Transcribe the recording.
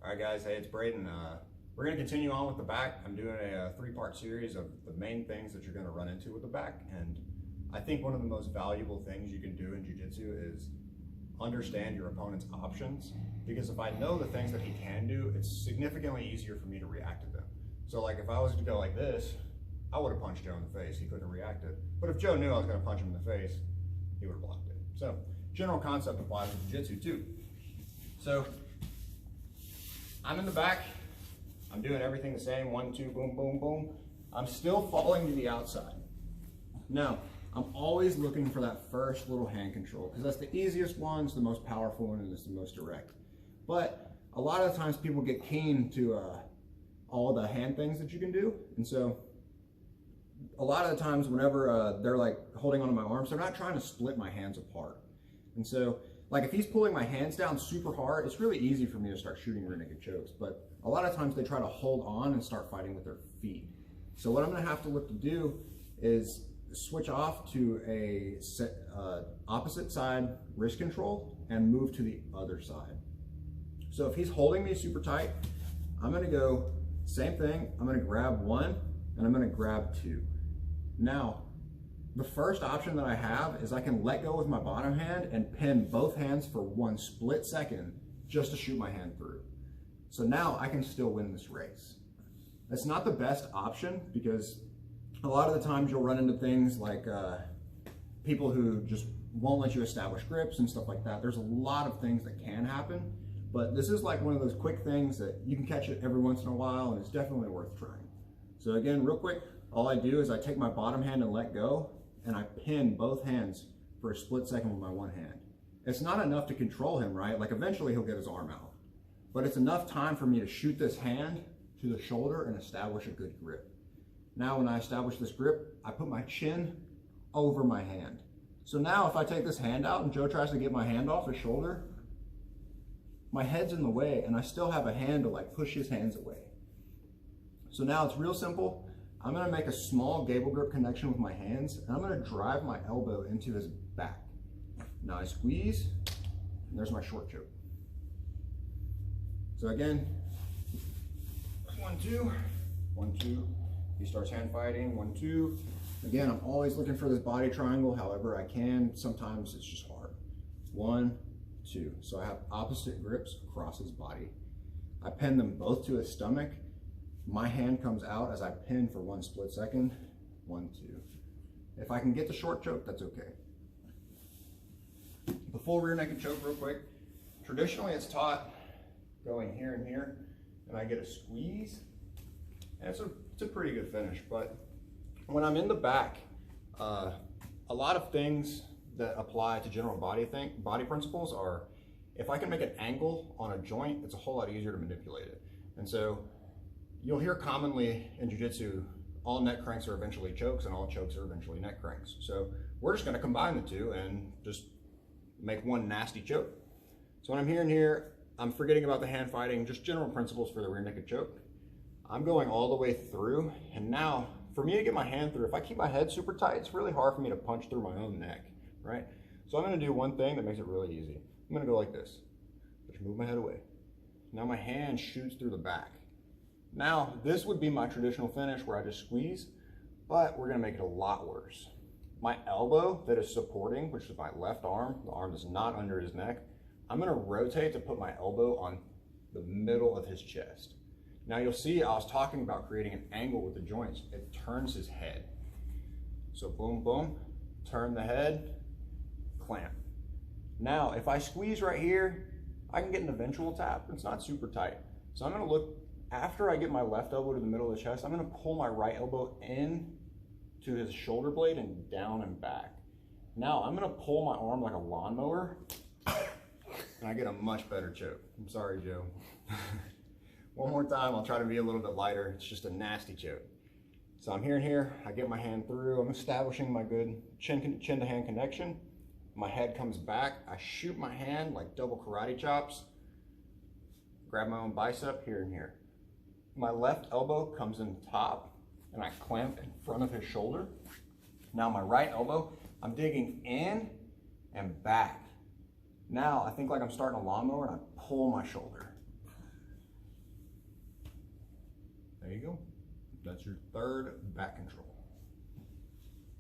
All right, guys. Hey, it's Braeden. We're going to continue on with the back. I'm doing a three-part series of the main things that you're going to run into with the back. And I think one of the most valuable things you can do in Jiu-Jitsu is understand your opponent's options. Because if I know the things that he can do, it's significantly easier for me to react to them. So like if I was to go like this, I would have punched Joe in the face. He couldn't have reacted. But if Joe knew I was going to punch him in the face, he would have blocked it. So general concept applies to Jiu-Jitsu too. So I'm in the back. I'm doing everything the same. 1, 2, boom, boom, boom. I'm still falling to the outside. Now, I'm always looking for that first little hand control because that's the easiest one, it's the most powerful one, and it's the most direct. But a lot of times people get keen to all the hand things that you can do. And so a lot of the times whenever they're like holding onto my arms, they're not trying to split my hands apart. And so like if he's pulling my hands down super hard, it's really easy for me to start shooting rear naked chokes. But a lot of times they try to hold on and start fighting with their feet. So what I'm gonna have to look to do is switch off to a opposite side wrist control and move to the other side. So if he's holding me super tight, I'm gonna go same thing. I'm gonna grab 1 and I'm gonna grab 2. Now, the first option that I have is I can let go with my bottom hand and pin both hands for 1 split second just to shoot my hand through. So now I can still win this race. That's not the best option because a lot of the times you'll run into things like people who just won't let you establish grips and stuff like that. There's a lot of things that can happen, but this is like one of those quick things that you can catch it every once in a while and it's definitely worth trying. So again, real quick, all I do is I take my bottom hand and let go and I pin both hands for a split second with my one hand. It's not enough to control him, right? Like eventually he'll get his arm out, but it's enough time for me to shoot this hand to the shoulder and establish a good grip. Now when I establish this grip, I put my chin over my hand. So now if I take this hand out and Joe tries to get my hand off his shoulder, my head's in the way and I still have a hand to like push his hands away. So now it's real simple. I'm gonna make a small gable grip connection with my hands and I'm gonna drive my elbow into his back. Now I squeeze and there's my short choke. So again, 1, 2, 1, 2. He starts hand fighting, 1, 2. Again, I'm always looking for this body triangle however I can. Sometimes it's just hard. 1, 2. So I have opposite grips across his body. I pin them both to his stomach. My hand comes out as I pin for 1 split second. 1, 2. If I can get the short choke, that's okay. The full rear naked choke real quick. Traditionally it's taught going here and here, and I get a squeeze. And it's a pretty good finish, but when I'm in the back, a lot of things that apply to general body principles are, if I can make an angle on a joint, it's a whole lot easier to manipulate it. And so you'll hear commonly in Jiu-Jitsu, all neck cranks are eventually chokes and all chokes are eventually neck cranks. So we're just gonna combine the two and just make one nasty choke. So when I'm here and here, I'm forgetting about the hand fighting, just general principles for the rear naked choke. I'm going all the way through, and now for me to get my hand through, if I keep my head super tight, it's really hard for me to punch through my own neck, right? So I'm gonna do one thing that makes it really easy. I'm gonna go like this, just move my head away. Now my hand shoots through the back. Now this would be my traditional finish where I just squeeze, but we're gonna make it a lot worse. My elbow that is supporting, which is my left arm, the arm that's not under his neck, I'm gonna rotate to put my elbow on the middle of his chest. Now you'll see I was talking about creating an angle with the joints. It turns his head. So boom, boom, turn the head, clamp. Now if I squeeze right here, I can get an eventual tap. It's not super tight. So I'm gonna look, after I get my left elbow to the middle of the chest, I'm gonna pull my right elbow in to his shoulder blade and down and back. Now I'm gonna pull my arm like a lawnmower and I get a much better choke. I'm sorry, Joe. One more time, I'll try to be a little bit lighter. It's just a nasty choke. So I'm here and here, I get my hand through, I'm establishing my good chin to hand connection. My head comes back, I shoot my hand like double karate chops, grab my own bicep here and here. My left elbow comes in top and I clamp in front of his shoulder. Now my right elbow, I'm digging in and back. Now I think like I'm starting a lawnmower and I pull my shoulder. you go. That's your third back control.